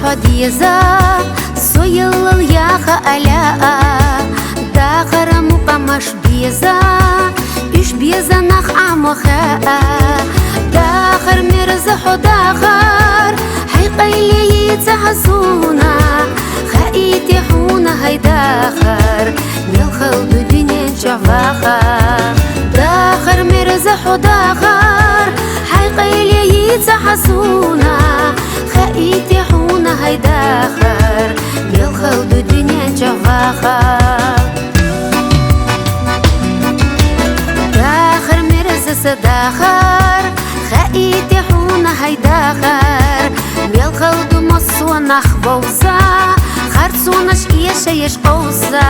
حديزة سويل الياخ ألاء داخر مقامش بيزا إش بيزا نخ عمخاء داخر مرزح داخر حيقيلي يتحسونا خايتي حونا هاي داخر ملخل دنيا شفاخا داخر مرزح داخر حيقيلي يتحسونا خايتي حونا هاي داخر ملخل دنيا شفاخا داخر مرزس داخر خايتي حونا هاي داخر ملخل دمص ونخ بوزا خرصونش إيش قوزا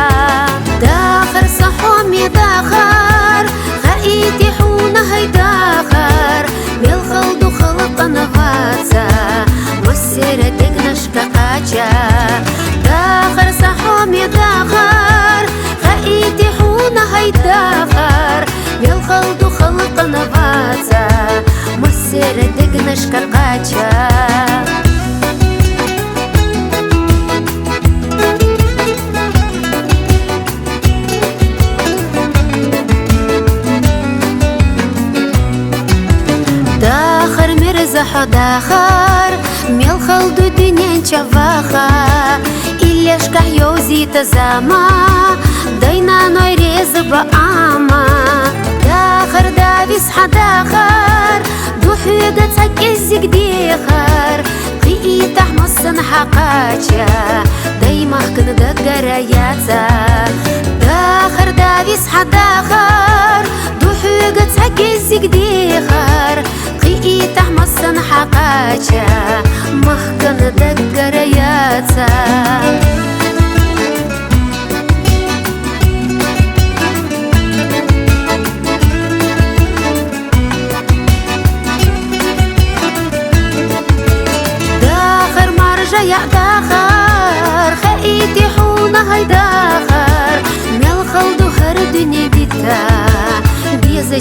داخر صحومي داخر خايتي حونا هاي داخر ملخل دو خلق نفاتsa مسيرة دقنش كقاچا داخر صحومي داخر خايتي حونا هاي داخر ملخل دو خلق نفاتsa مسيرة دقنش كقاچا داخر ملخل دو دنيا شفاخا إليش كحيوزي تزاما داينا نويريز بأما داخر دافيس حداخر دو حيدة تسكيزيك ديخر قيئي تحمصن حقاتشا دايما كن دقراياتا داخر دافيس حداخر دو حيدة تسكيزيك ديخر قيئي تحمصن حقاتشا مخكن دقراياتا يا داخر خايتي حونا هاي داخر ملخل دو هر دنيا ديتا بيزا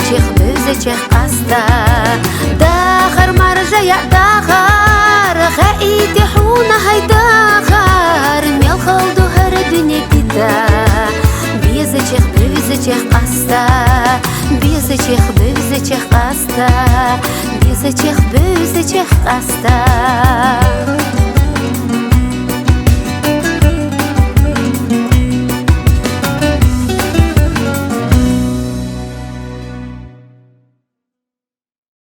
چيخ قاستا داخر مرجع يا داخر خايتي حونا هاي داخر ملخل دو هر دنيا ديتا بيزا چيخ قاستا بيزا چيخ قاستا بيزا چيخ قاستا